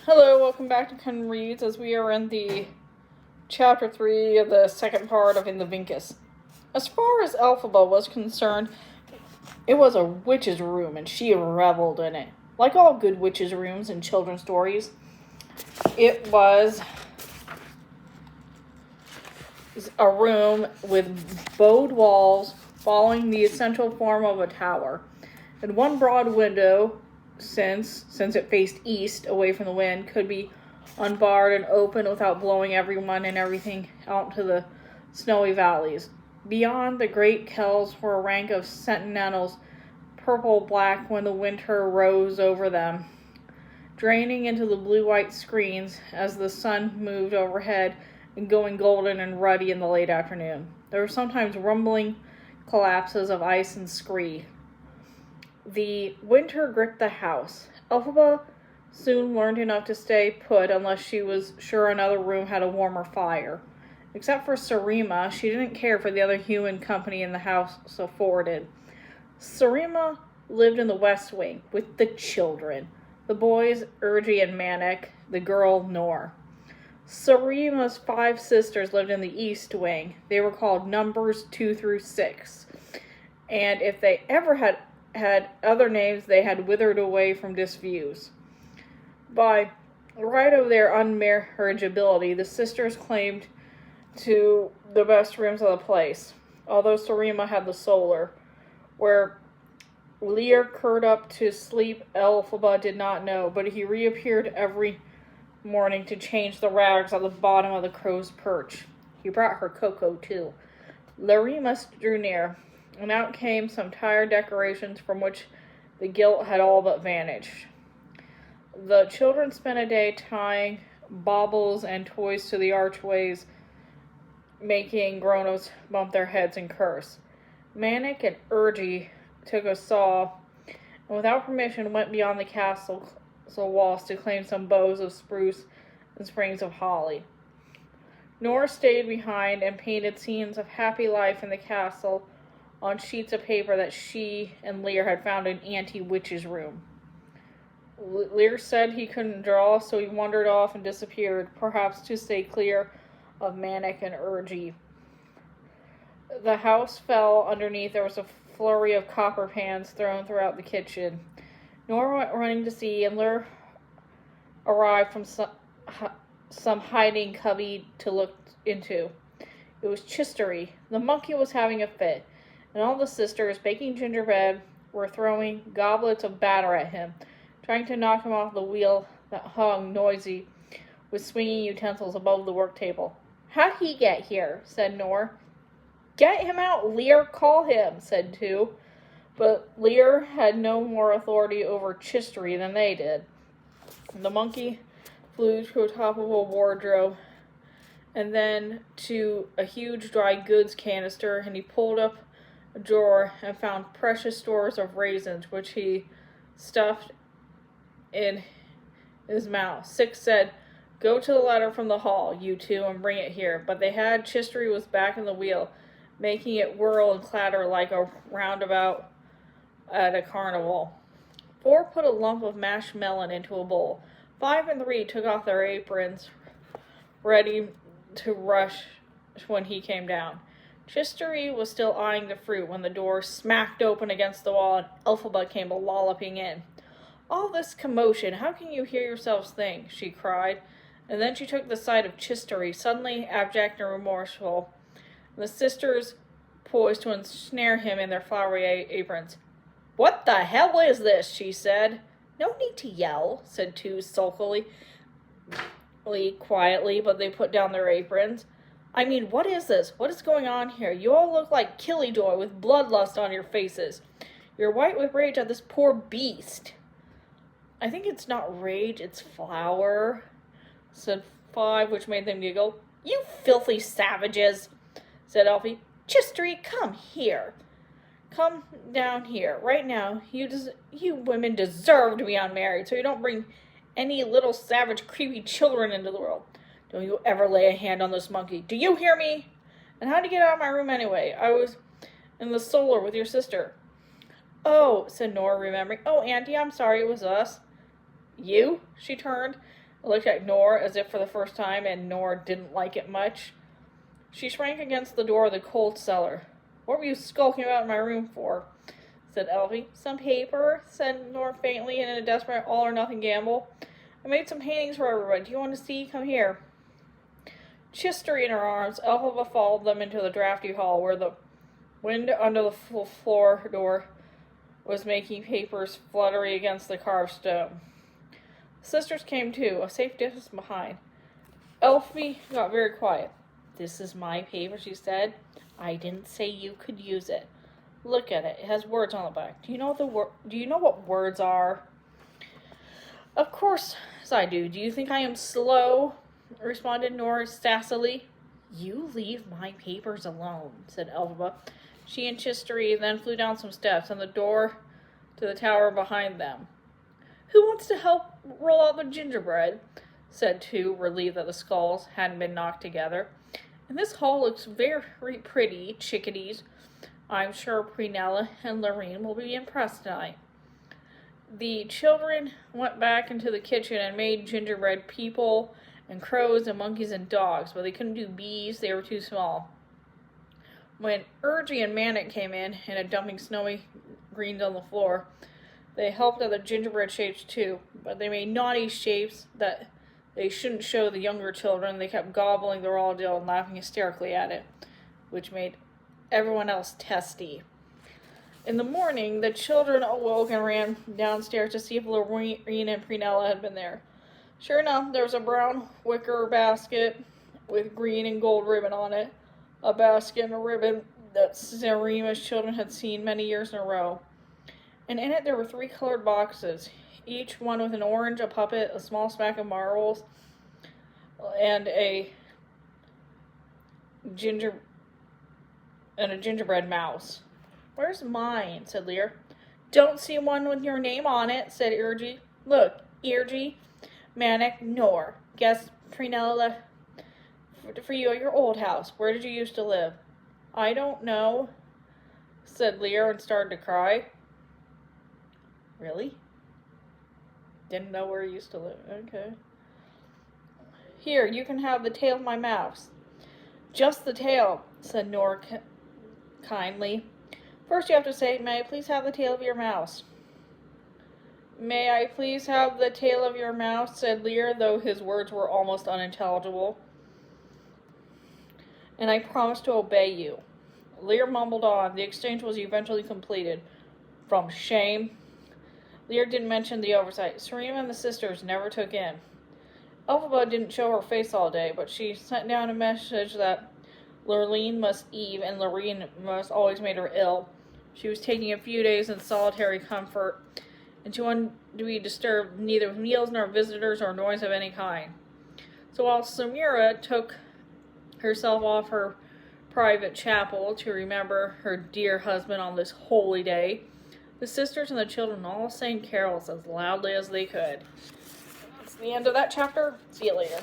Hello, welcome back to Ken Reads as we are in the chapter 3 of the second part of In the Vinkus. As far as Elphaba was concerned, it was a witch's room and she reveled in it. Like all good witches' rooms in children's stories, it was a room with bowed walls following the essential form of a tower, and one broad window, since it faced east away from the wind, could be unbarred and open without blowing everyone and everything out into the snowy valleys. Beyond, the great kells were a rank of sentinels, purple-black when the winter rose over them, draining into the blue-white screens as the sun moved overhead and going golden and ruddy in the late afternoon. There were sometimes rumbling collapses of ice and scree. The winter gripped the house. Elphaba soon learned enough to stay put unless she was sure another room had a warmer fire. Except for Sarima, she didn't care for the other human company in the house afforded. Sarima lived in the west wing with the children. The boys, Urgi and Manik, the girl, Nor. Sarima's 5 sisters lived in the east wing. They were called numbers 2 through 6. And if they ever had other names, they had withered away from disuse. By right of their unmarriageability, the sisters claimed to the best rooms of the place, although Sarima had the solar. Where Lear curled up to sleep, Elphaba did not know, but he reappeared every morning to change the rags at the bottom of the crow's perch. He brought her cocoa, too. Lurlinemas drew near, and out came some tired decorations from which the gilt had all but vanished. The children spent a day tying baubles and toys to the archways, making grown-ups bump their heads and curse. Manik and Urgi took a saw, and without permission went beyond the castle walls to claim some boughs of spruce and sprigs of holly. Nora stayed behind and painted scenes of happy life in the castle on sheets of paper that she and Lear had found in Auntie Witch's room. Lear said he couldn't draw, so he wandered off and disappeared, perhaps to stay clear of Manik and Urgi. The house fell underneath. There was a flurry of copper pans thrown throughout the kitchen. Nora went running to see, and Lear arrived from some hiding cubby to look into. It was Chistery. The monkey was having a fit, and all the sisters, baking gingerbread, were throwing goblets of batter at him, trying to knock him off the wheel that hung noisy with swinging utensils above the work table. "How'd he get here?" said Nor. "Get him out, Lear, call him," said 2. But Lear had no more authority over Chistery than they did. The monkey flew to the top of a wardrobe and then to a huge dry goods canister, and he pulled up a drawer and found precious stores of raisins, which he stuffed in his mouth. 6 said, "Go to the ladder from the hall, you 2, and bring it here." But they had Chistery was back in the wheel, making it whirl and clatter like a roundabout at a carnival. 4 put a lump of mashed melon into a bowl. 5 and 3 took off their aprons, ready to rush when he came down. Chistery was still eyeing the fruit when the door smacked open against the wall and Elphaba came lolloping in. "All this commotion, how can you hear yourselves think?" she cried, and then she took the side of Chistery, suddenly abject and remorseful. The sisters poised to ensnare him in their flowery aprons. "What the hell is this?" she said. "No need to yell," said 2 sulkily, quietly, but they put down their aprons. "I mean, what is this? What is going on here? You all look like Killjoy with bloodlust on your faces. You're white with rage at this poor beast." "I think it's not rage, it's flour," said 5, which made them giggle. "You filthy savages," said Elfie. "Chistery, come here. Come down here, right now. You women deserve to be unmarried, so you don't bring any little savage, creepy children into the world. Don't you ever lay a hand on this monkey. Do you hear me? And how'd you get out of my room anyway? I was in the solar with your sister." "Oh," said Nora, remembering. "Oh, Auntie, I'm sorry, it was us." You? She turned and looked at Nor as if for the first time, and Nor didn't like it much. She shrank against the door of the coal cellar. What were you skulking about in my room for? Said Elfie. Some paper, said Nor faintly in a desperate all-or-nothing gamble. I made some paintings for everybody. Do you want to see? Come here. Chistery in her arms, Elphaba followed them into the drafty hall, where the wind under the floor door was making papers fluttery against the carved stone. The sisters came too, a safe distance behind. Elfie got very quiet. This is my paper, she said. I didn't say you could use it. Look at it. It has words on the back. Do you know what words are? Of course I do. Do you think I am slow? Responded Nora sassily. You leave my papers alone, said Elphaba. She and Chistery then flew down some steps and the door to the tower behind them. Who wants to help roll out the gingerbread? Said two, relieved that the skulls hadn't been knocked together. And this hall looks very pretty, chickadees. I'm sure Prunella and Lurline will be impressed tonight. The children went back into the kitchen and made gingerbread people and crows and monkeys and dogs, but they couldn't do bees, they were too small. When Urgy and Manic came in and dumping snowy greens on the floor, they helped at the gingerbread shapes too, but they made naughty shapes that they shouldn't show the younger children. They kept gobbling the raw dough and laughing hysterically at it, which made everyone else testy. In the morning, the children awoke and ran downstairs to see if Lorene and Prunella had been there. Sure enough, there was a brown wicker basket with green and gold ribbon on it, a basket and a ribbon that Lurlinemas children had seen many years in a row. And in it there were 3 colored boxes, each one with an orange, a puppet, a small stack of marbles, and a gingerbread mouse. Where's mine? Said Lear. Don't see one with your name on it, said Urgy. Look, Urgy, Manic, Nor. Guess Prunella left for you at your old house. Where did you used to live? I don't know, said Lear and started to cry. Really? Didn't know where he used to live. Okay. Here, you can have the tail of my mouse. Just the tail, said Nor kindly. First you have to say, may I please have the tail of your mouse? May I please have the tail of your mouse, said Lear, though his words were almost unintelligible. And I promise to obey you. Lear mumbled on. The exchange was eventually completed. From shame. Lear didn't mention the oversight. Serena and the sisters never took in. Elphaba didn't show her face all day, but she sent down a message that Lurlinemas Eve and Lurlinemas always made her ill. She was taking a few days in solitary comfort, and she wanted to be disturbed neither with meals nor visitors or noise of any kind. So while Samira took herself off her private chapel to remember her dear husband on this holy day, the sisters and the children all sang carols as loudly as they could. That's the end of that chapter. See you later.